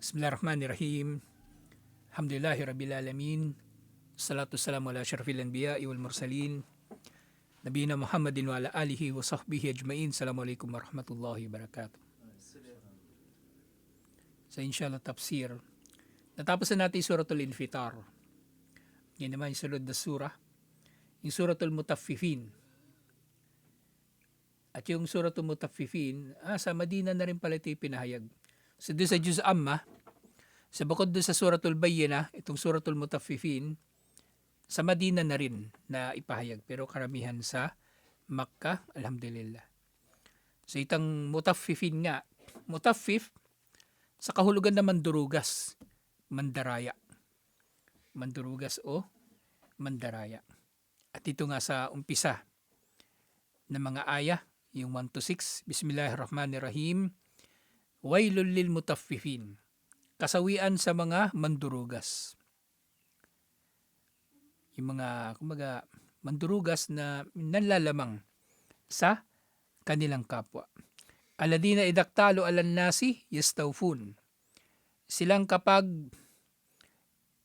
Bismillahirrahmanirrahim. Alhamdulillahi Rabbil Alamin. Salatu salamu ala syarfil anbiya wal mursalin. Nabiyina Muhammadin wa ala alihi wa sahbihi ajmain. Assalamualaikum warahmatullahi wabarakatuh. Sa inshallah tafsir, natapos na natin suratul Infitar. Yan naman yung sunod na surah, yung suratul Mutaffifin. At yung suratul Mutaffifin, sa Madina na rin pala ito pinahayag. So doon sa Juz Amma, sa bukod doon sa suratul Bayyinah, itong suratul Mutaffifin, sa Madina na rin na ipahayag. Pero karamihan sa Makkah, alhamdulillah. So itang Mutaffifin nga, Mutaffif, sa kahulugan na mandurugas, mandaraya. Mandurugas o mandaraya. At ito nga sa umpisa ng mga ayah, yung 1-6, Bismillahirrahmanirrahim, Wailul lil mutaffifin, kasawian sa mga mandurugas. Yung mga, kumbaga, mandurugas na nanlalamang sa kanilang kapwa. Alladina idaktalu alan nasi yastawfun. Silang kapag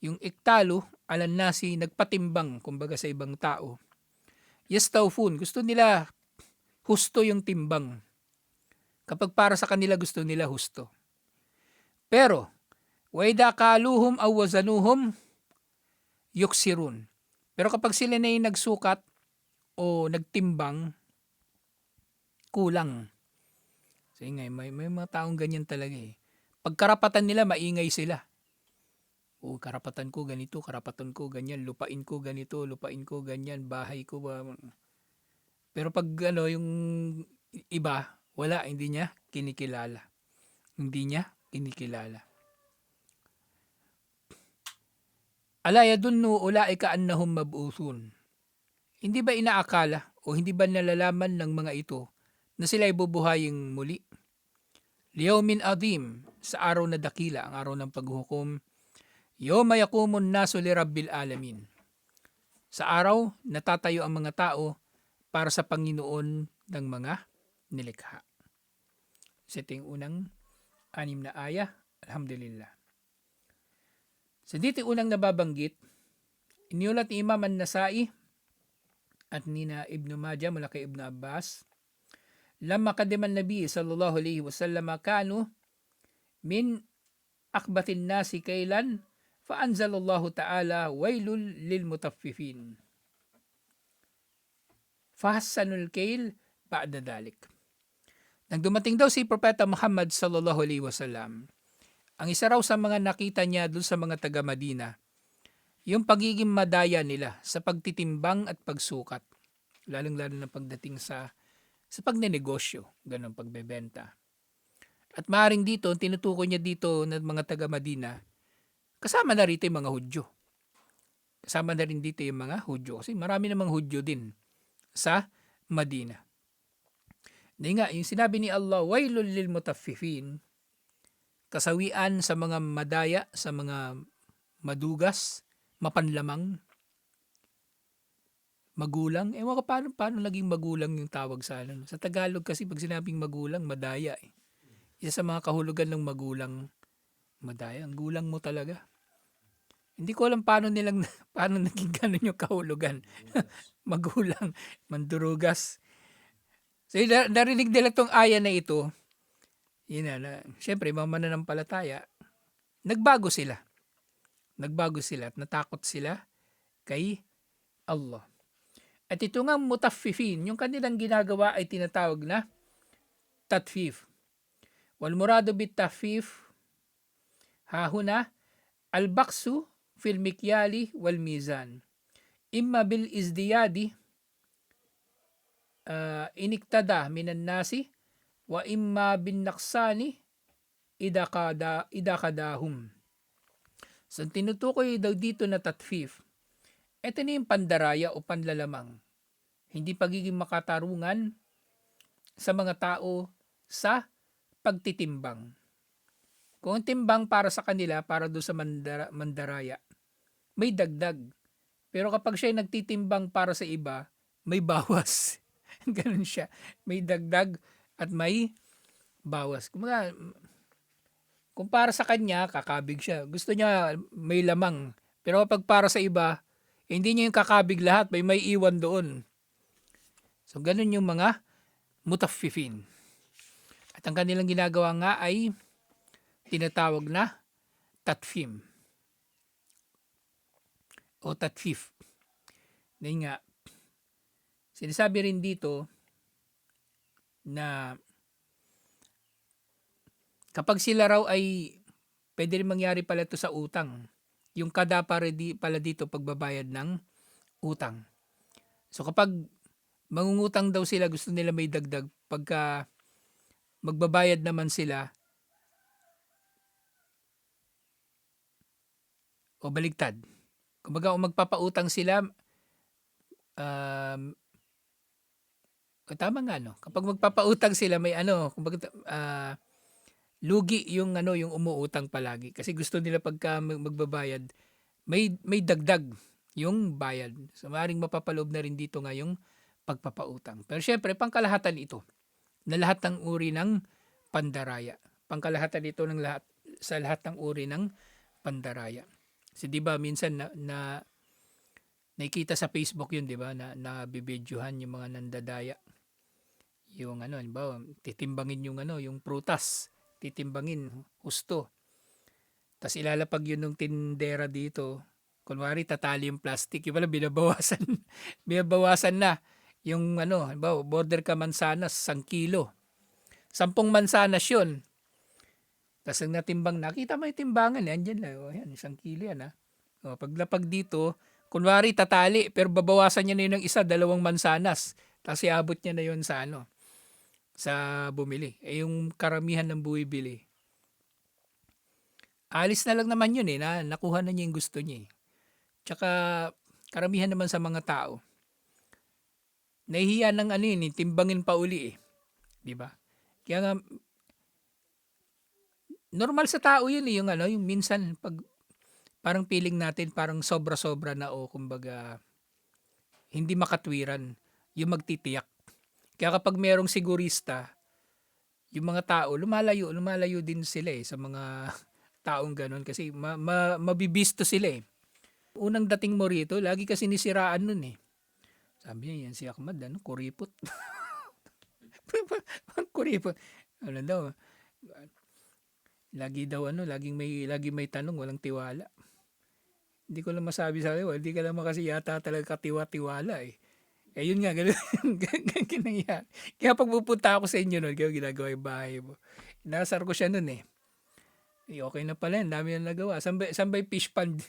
yung iktalo alan nasi nagpatimbang, kumbaga sa ibang tao, yastawfun, gusto nila husto yung timbang. Kapag para sa kanila gusto nila husto. Pero, waida kaluhum aw wazanuhum yuksirun. Pero kapag sila na yung nagsukat o nagtimbang, kulang. So may mga taong ganyan talaga eh. Pag karapatan nila, maingay sila. O karapatan ko ganito, karapatan ko ganyan, lupain ko ganito, lupain ko ganyan, bahay ko ba. Pero pag yung iba, wala, hindi niya kinikilala. Hindi niya kinikilala. Ala yadunnu ulaika annahum mab'uthun. Hindi ba inaakala o hindi ba nalalaman ng mga ito na sila ay bubuhayin muli? Liyawmin adim, sa araw na dakila, ang araw ng paghuhukom. Yawma yaqumun nasu lirabbil alamin. Sa araw, natatayo ang mga tao para sa Panginoon ng mga nilikha. So ito yung unang 6 na ayah. Alhamdulillah. So dito unang nababanggit, iniulat ni Imam An-Nasai at nina Ibn Majah mula kay Ibn Abbas, lamma kadiman Nabi sallallahu alaihi wasallam kanu min akbatin nasi kailan fa anzalallahu ta'ala wailul lil mutaffifin. Fahassanul kail ba'da dalik. Nang dumating daw si Propeta Muhammad sallallahu alaihi wasallam, ang isa raw sa mga nakita niya dun sa mga taga Madina, yung pagiging madaya nila sa pagtitimbang at pagsukat, lalong-lalo na pagdating sa pagnenegosyo, ganun pagbebenta. At maaaring dito, tinutukoy niya dito ng mga taga Madina, kasama na rito yung mga Hudyo. Kasama na rin dito yung mga Hudyo kasi marami namang Hudyo din sa Madina. Di nga, yung sinabi ni Allah, wailul lil mutaffifin, kasawian sa mga madaya, sa mga madugas, mapanlamang, magulang. Ewan ko paano naging magulang yung tawag sa ano. Sa Tagalog kasi pag sinabing magulang, madaya eh. Isa sa mga kahulugan ng magulang, madaya. Ang gulang mo talaga. Hindi ko alam paano naging ganun yung kahulugan. Magulang, mandurugas. So, narinig nila itong aya na ito, yun na, syempre, mga mananampalataya, nagbago sila at natakot sila kay Allah. At ito nga mutaffifin, yung kanilang ginagawa ay tinatawag na tatfif. Wal muradu bit taffif, hahuna, al-baksu fil mikyali wal mizan. Imma bil izdiyadi, iniktada minan nasi wa imma bin naksani idakadahum. So tinutukoy daw dito na tatfif, ito na yung pandaraya o panlalamang, hindi pagiging makatarungan sa mga tao sa pagtitimbang. Kung ang timbang para sa kanila, para doon sa mandaraya, may dagdag. Pero kapag siya nagtitimbang para sa iba, may bawas. Ganun siya. May dagdag at may bawas. Kung para sa kanya, kakabig siya. Gusto niya may lamang. Pero kapag para sa iba, hindi niya yung kakabig lahat, may iwan doon. So, ganun yung mga mutaffifin. At ang kanilang ginagawa nga ay tinatawag na tatfim o tatfif. Dahil nga, sinasabi rin dito na kapag sila raw ay pwede rin mangyari pala ito sa utang. Yung kada pala dito pagbabayad ng utang. So kapag mangungutang daw sila, gusto nila may dagdag. Pagka magbabayad naman sila, o baligtad. Kumbaga kung magpapautang sila, tama nga no. Kapag magpapautang sila may kumbaga lugi yung yung umuutang palagi kasi gusto nila pagka magbabayad may dagdag yung bayad. So maaaring mapapaloob na rin dito nga yung pagpapautang. Pero syempre pangkalahatan ito na lahat ng uri ng pandaraya. Pangkalahatan ito ng lahat sa lahat ng uri ng pandaraya. Kasi 'di ba minsan na nakikita sa Facebook yun, 'di ba? Na bibidyohan yung mga nandadaya. Yung halimbawa, titimbangin yung yung prutas, titimbangin husto. Tapos ilalapag yun ng tindera dito. Kunwari tatali yung plastic, yung pala binabawasan. Binabawasan na yung halimbawa, border ka mansanas, 1 kilo. 10 mansanas yun. Tapos ang natimbang, nakita mo yung timbangan, andyan lang, yan, 1 kilo yan ha. O, paglapag dito, kunwari tatali, pero babawasan niya na yun ng 1, 2 mansanas. Tapos iabot niya na yun sa sa bumili. Yung karamihan ng bumibili, alis na lang naman yun nakuha na niya yung gusto niya. Tsaka karamihan naman sa mga tao, nahihiya ng timbangin pa uli 'di ba? Kaya nga normal sa tao yun yung yung minsan pag parang feeling natin parang sobra-sobra na o kumbaga hindi makatwiran yung magtitiyak. Kaya kapag merong sigurista, yung mga tao lumalayo din sila sa mga taong ganun kasi mabibisto sila Unang dating mo rito, lagi kasi nisiraan nun Sabi niya, yan si Ahmad, kuripot. Kuripot. Ano daw, laging may tanong, walang tiwala. Hindi ko lang masabi sa iyo, hindi ka naman kasi yata talaga katiwa-tiwala yun nga, ganun nangyari. Kaya pag pupunta ako sa inyo nun, kaya ginagawa yung bahay mo. Inasar ko siya nun okay na pala yan, dami na nagawa. Saan ba yung fish pond?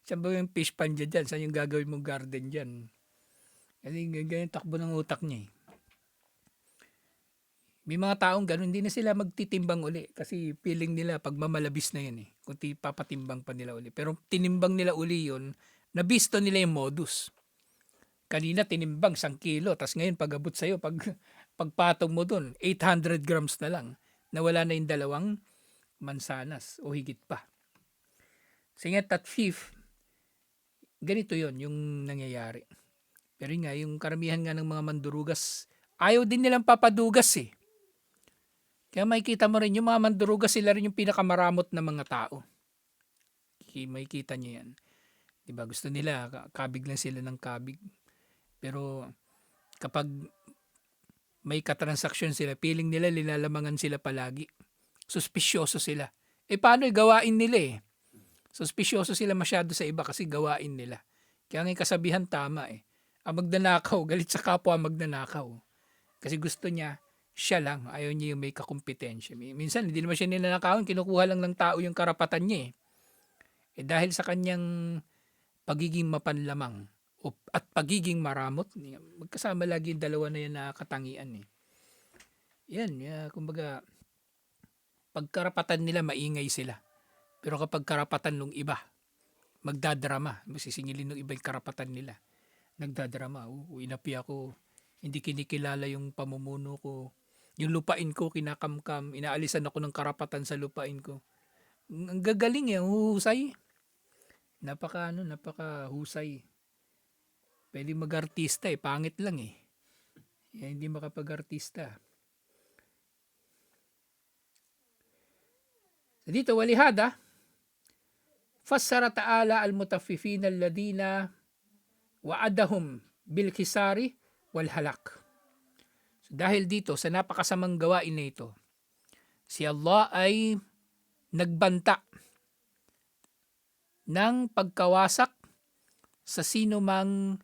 Saan ba yung fish pond dyan? Saan yung gagawin mong garden dyan? Kasi ganyan takbo ng utak niya May mga taong ganun, hindi na sila magtitimbang uli kasi feeling nila pag mamalabis na yan kung papatimbang pa nila uli. Pero tinimbang nila uli yun, nabisto nila yung modus. Kanina tinimbang 1 kilo, tas ngayon pag-abot sa'yo, pagpatong mo dun, 800 grams na lang. Nawala na yung 2 mansanas o higit pa. Kasi nga tatfif, ganito yon yung nangyayari. Pero nga, yung karamihan nga ng mga mandurugas, ayaw din nilang papadugas Kaya makikita mo rin, yung mga mandurugas, sila rin yung pinakamaramot na mga tao. Makikita nyo yan. Diba? Gusto nila, kabig lang sila ng kabig. Pero kapag may katransaksyon sila, feeling nila nilalamangan sila palagi. Suspisyoso sila. Paano gawain nila Suspisyoso sila masyado sa iba kasi gawain nila. Kaya nga kasabihan tama Ang magnanakaw, galit sa kapwa magnanakaw. Kasi gusto niya, siya lang. Ayaw niya yung may kakumpetensya. Minsan, hindi naman siya ninanakawan. Kinukuha lang ng tao yung karapatan niya dahil sa kanyang pagiging mapanlamang at pagiging maramot, magkasama lagi yung dalawa na yan na katangian Yan, kumbaga, pagkarapatan nila, maingay sila. Pero kapag karapatan ng iba, magdadrama. Sisingilin ng iba yung karapatan nila. Nagdadrama. Inapi ako. Hindi kinikilala yung pamumuno ko. Yung lupain ko, kinakamkam. Inaalisan ako ng karapatan sa lupain ko. Ang gagaling huhusay. Napaka husay. Pwede mag-artista pangit lang hindi makapag-artista. Dito, walihada, fassara ta'ala al-mutaffifin alladina wa'adahum bil kisari wal halak. So, dahil dito, sa napakasamang gawain na ito, si Allah ay nagbanta ng pagkawasak sa sino mang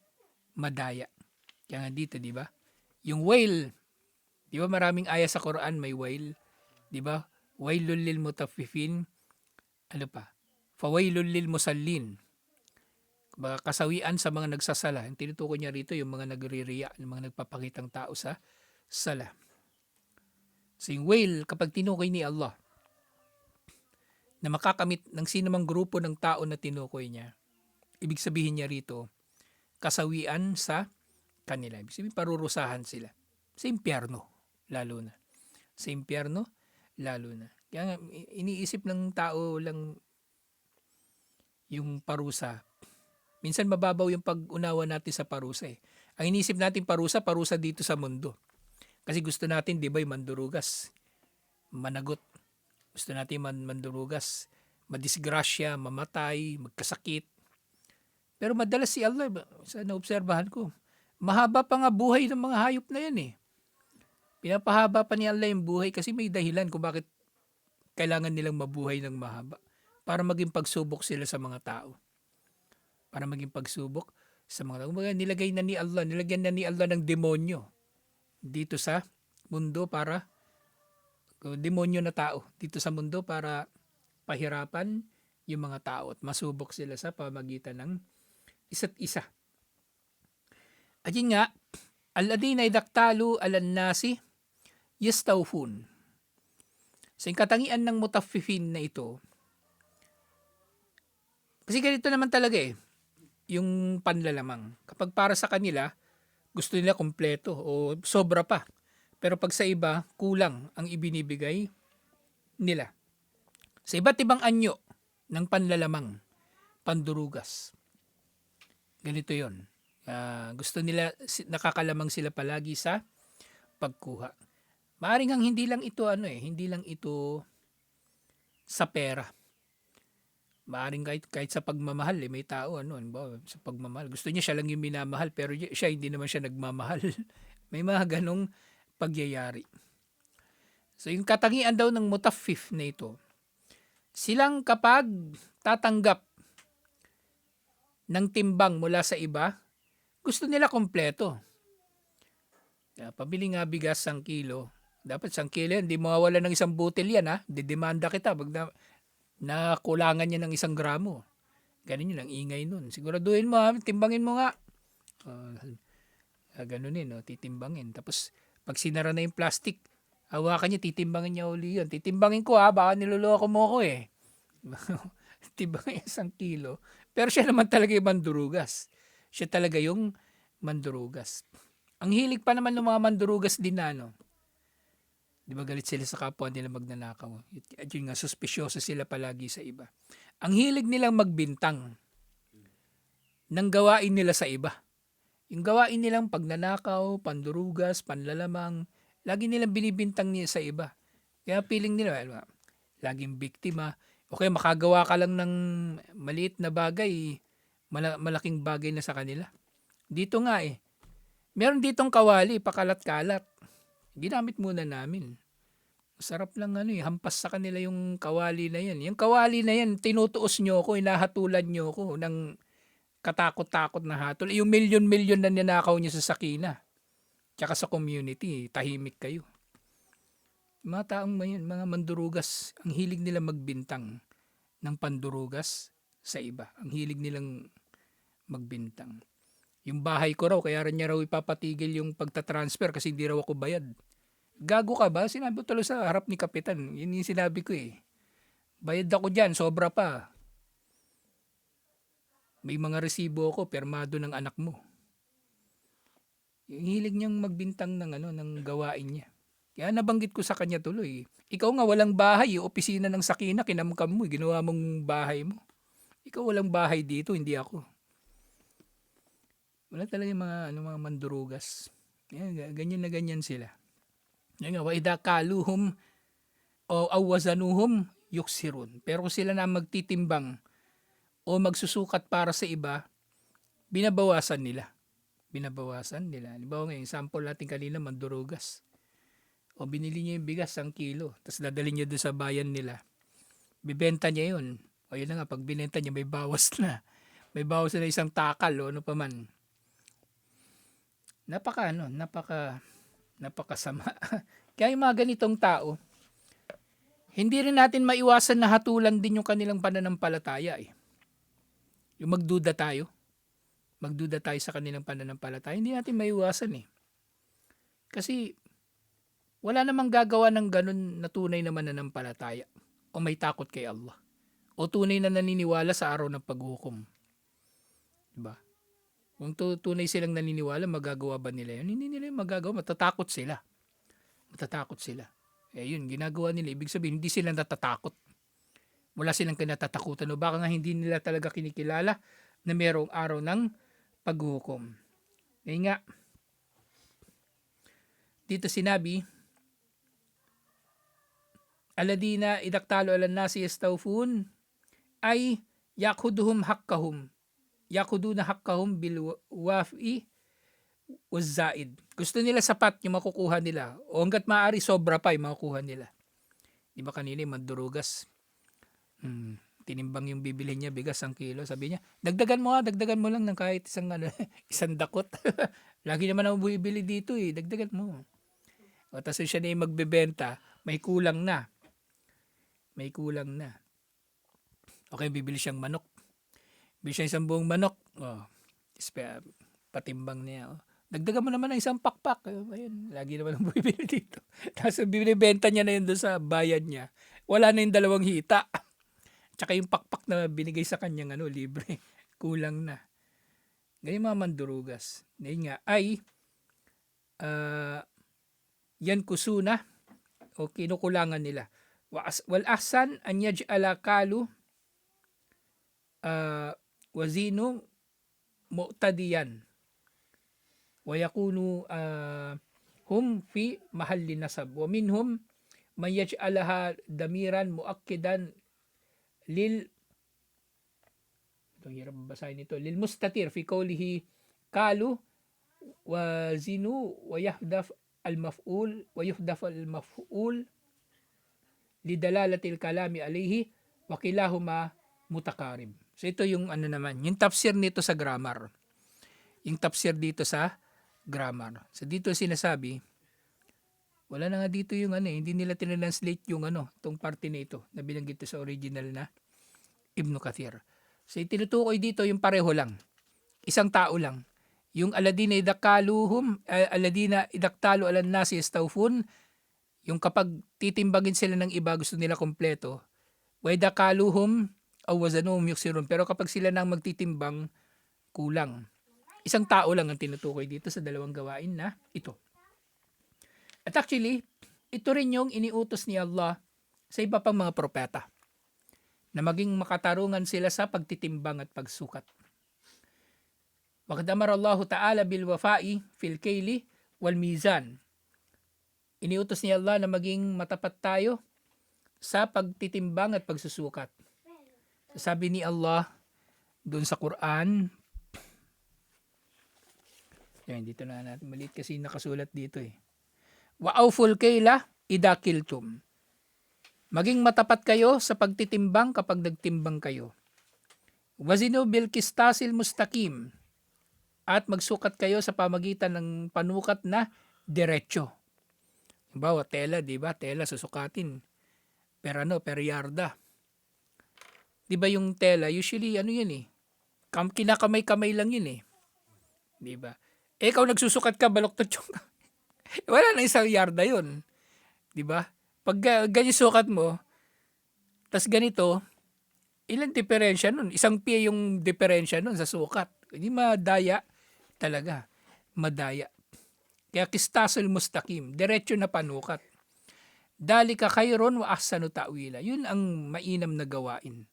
madaya. Kaya nga dito, di ba? Yung whale, di ba maraming aya sa Quran may whale? Di ba? Wailul lil mutaffifin. Ano pa? Fawailul lil musallin. Baka kasawian sa mga nagsasala. Ang tinutukoy niya rito yung mga nagririya, yung mga nagpapakitang tao sa sala. So yung whale, kapag tinukoy ni Allah, na makakamit ng sinumang grupo ng tao na tinukoy niya, ibig sabihin niya rito, kasawian sa kanila. Ibig sabihin, parurusahan sila. Sa impyerno, lalo na. Sa impyerno, lalo na. Kaya nga, iniisip ng tao lang yung parusa. Minsan mababaw yung pag-unawa natin sa parusa eh. Ang iniisip natin parusa dito sa mundo. Kasi gusto natin, di ba, yung mandurugas, managot. Gusto natin mandurugas, madisgrasya, mamatay, magkasakit. Pero madalas si Allah, sa naobserbahan ko, mahaba pa nga buhay ng mga hayop na yan eh. Pinapahaba pa ni Allah yung buhay kasi may dahilan kung bakit kailangan nilang mabuhay ng mahaba. Para maging pagsubok sila sa mga tao. Para maging pagsubok sa mga tao. Nilagyan na ni Allah ng demonyo dito sa mundo para demonyo na tao dito sa mundo para pahirapan yung mga tao at masubok sila sa pamagitan ng isa't isa. At yun nga, alladina idaktalu alan nasi yastawfun. So yung katangian ng mutaffifin na ito, kasi ganito naman talaga eh, yung panlalamang. Kapag para sa kanila, gusto nila kompleto o sobra pa. Pero pag sa iba, kulang ang ibinibigay nila. Sa iba't ibang anyo ng panlalamang, pandurugas. Ganito yon. Gusto nila, nakakalamang sila palagi sa pagkuha. Maaring ang hindi lang ito sa pera. Maaring kahit sa pagmamahal, may tao, sa pagmamahal. Gusto niya siya lang yung minamahal, pero siya hindi naman siya nagmamahal. May mga ganong pagyayari. So yung katangian daw ng mutaffif na ito, silang kapag tatanggap ng timbang mula sa iba, gusto nila kompleto. Pabili nga bigas 1 kilo. Dapat 1 kilo yan, hindi mawawala ng 1 butil yan ha. Didemanda kita pag na kulangan niya ng 1 gramo. Ganun yun, ang ingay nun. Siguraduhin mo ha, timbangin mo nga. Ganunin, titimbangin. Tapos, pag sinara na yung plastic, hawakan niya, titimbangin niya uli yun. Titimbangin ko ha, baka niloloko mo ko eh. Timbangin 1 kilo. Pero siya naman talaga yung mandurugas. Siya talaga yung mandurugas. Ang hilig pa naman ng mga mandurugas din na, di ba galit sila sa kapwa nila magnanakaw? At yun nga, suspisyoso sila palagi sa iba. Ang hilig nilang magbintang ng gawain nila sa iba. Yung gawain nilang pagnanakaw, pandurugas, panlalamang, lagi nilang binibintang niya sa iba. Kaya feeling nila, laging biktima. Okay, makagawa ka lang ng maliit na bagay, malaking bagay na sa kanila. Dito nga meron ditong kawali, pakalat-kalat. Ginamit muna namin. Masarap lang hampas sa kanila yung kawali na yan. Yung kawali na yan, tinutuos nyo ako, hinahatulan nyo ako ng katakot-takot na hatol. Yung milyon-milyon na ninakaw nyo sa sakina. Tsaka sa community, tahimik kayo. Mga taong mga mandurugas, ang hilig nila magbintang ng pandurugas sa iba. Ang hilig nilang magbintang. Yung bahay ko raw, kaya rin niya raw ipapatigil yung pagtatransfer kasi hindi raw ako bayad. Gago ka ba? Sinabi ko tuloy sa harap ni Kapitan. Yun yung sinabi ko eh. Bayad ako dyan, sobra pa. May mga resibo ako, permado ng anak mo. Yung hilig niyang magbintang ng gawain niya. Kaya nabanggit ko sa kanya tuloy. Ikaw nga walang bahay, opisina ng sakina, kinamkam mo, ginawa mong bahay mo. Ikaw walang bahay dito, hindi ako. Wala talaga yung mga mandurugas. Ganyan na ganyan sila. Yan nga, wa idha kaluhum o awazanuhum yuksirun. Pero kung sila na magtitimbang o magsusukat para sa iba, binabawasan nila. Halimbawa ngayon, sample natin kanina, mandurugas. O binili niya yung bigas, 1 kilo. Tapos dadalhin niya doon sa bayan nila. Bibenta niya yun. O yun na nga, pag binenta niya, may bawas na. May bawas na 1 takal o ano pa man. Napakasama. Kaya yung mga ganitong tao, hindi rin natin maiwasan na hatulan din yung kanilang pananampalataya eh. Yung magduda tayo sa kanilang pananampalataya, hindi natin maiwasan eh. Kasi wala namang gagawa ng ganun na tunay na mananampalataya o may takot kay Allah o tunay na naniniwala sa araw ng paghukom. Diba? Kung tunay silang naniniwala, magagawa ba nila yun? Hindi nila yung magagawa, matatakot sila. Eh yun, ginagawa nila, ibig sabihin, hindi sila natatakot. Wala silang kinatatakutan o baka nga hindi nila talaga kinikilala na mayroong araw ng paghukom. Ngayon nga, dito sinabi, aladina idaktalo alan nasi yastawfun ay yakuduna hakkahum bil wafi wazzaid. Gusto nila sapat yung makukuha nila o hanggat maaari sobra pa yung makukuha nila. Di ba kanina yung mandurugas? Tinimbang yung bibili niya bigas 1 kilo. Sabi niya, dagdagan mo lang ng kahit isang dakot. Lagi naman ako bibili dito eh, dagdagan mo. O tapos siya na yung magbebenta, may kulang na. Okay, bibili siyang manok. Bibili siya 1 buong manok. Patimbang niya. Dagdagan mo naman ng 1 pakpak. Ayun, lagi naman ang bibili dito. Tapos binibenta niya na yun doon sa bayan niya. Wala na yung 2 hita. Tsaka yung pakpak na binigay sa kanyang libre. Kulang na. Ganyan mga mandurugas. Ngayon nga ay yan kusuna o kinukulangan nila. Wal ahsan an yaj'ala kalu wazinu mu'tadiyan wa yakunu hum fi mahalli nasab wa minhum man yaj'alaha damiran muakkidan lil mustatir fi qawlihi kalu wa zinu wa yahdaf al maf'ul wa yuhdaf al maf'ul lidalalatil kalami alayhi wa kilahuma mutakarib. So ito yung yung tafsir nito sa grammar. So dito sinasabi, wala na nga dito yung hindi nila tinranslate yung tong parte nito na binanggit sa original na Ibn Kathir. So itinutukoy dito yung pareho lang. Isang tao lang. Yung aladina idaktalu alan nasi yastawfun, yung kapag titimbagin sila ng iba, gusto nila kompleto. Wa idakaluhum aw wazanuhum yuksirun. Pero kapag sila nang magtitimbang, kulang. Isang tao lang ang tinutukoy dito sa 2 gawain na ito. At actually, ito rin yung iniutos ni Allah sa iba pang mga propeta na maging makatarungan sila sa pagtitimbang at pagsukat. Waqad amara Allah Ta'ala bil wafa'i fil kayli wal mizan. Iniutos ni Allah na maging matapat tayo sa pagtitimbang at pagsusukat. Sabi ni Allah doon sa Quran, dito na natin maliit kasi nakasulat dito eh. Wa awful kayla idha kiltum. Maging matapat kayo sa pagtitimbang kapag nagtimbang kayo. Wazinu bil qistasil mustaqim. At magsukat kayo sa pamagitan ng panukat na diretso. Halimbawa, tela, di ba? Tela susukatin. Per yarda. Di ba yung tela, usually yun eh. Kinakamay-kamay lang yun eh. Di ba? Ikaw nagsusukat ka, baloktot yung wala na 1 yarda yun. Di ba? Pag ganyan sukat mo, tas ganito, ilang diferensya nun? 1 pie yung diferensya nun sa sukat. Hindi madaya talaga. Madaya. Kaya qistasul mustaqim, diretso na panukat. Dalika khairon wa ahsanu ta'wila. Yun ang mainam na gawain.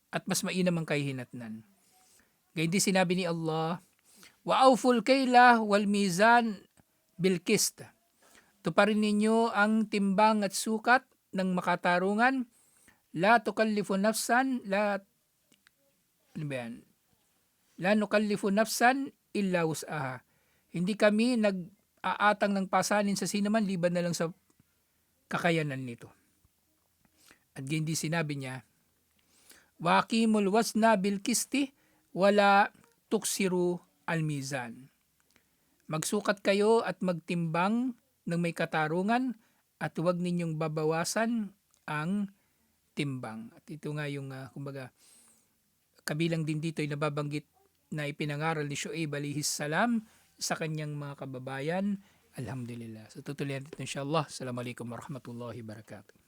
At mas mainam ang kahihinatnan. Gayun din sinabi ni Allah, wa awful kayla wal mizan bil qist. Tuparin ninyo ang timbang at sukat ng makatarungan La tukallifu nafsan, ano ba yan? La nukallifu nafsan illa wus'aha. Hindi kami nag-aatang ng pasanin sa sinaman liban na lang sa kakayanan nito. At hindi sinabi niya, waqimul wasna bil kisti wala tuksiru al mizan. Magsukat kayo at magtimbang ng may katarungan at huwag ninyong babawasan ang timbang. At ito nga yung kumbaga kabilang din dito ay nababanggit na ipinangaral ni Shu'aib alayhis salam sa kanyang mga kababayan. Alhamdulillah. So tutuloy natin insyaAllah. Assalamualaikum warahmatullahi wabarakatuh.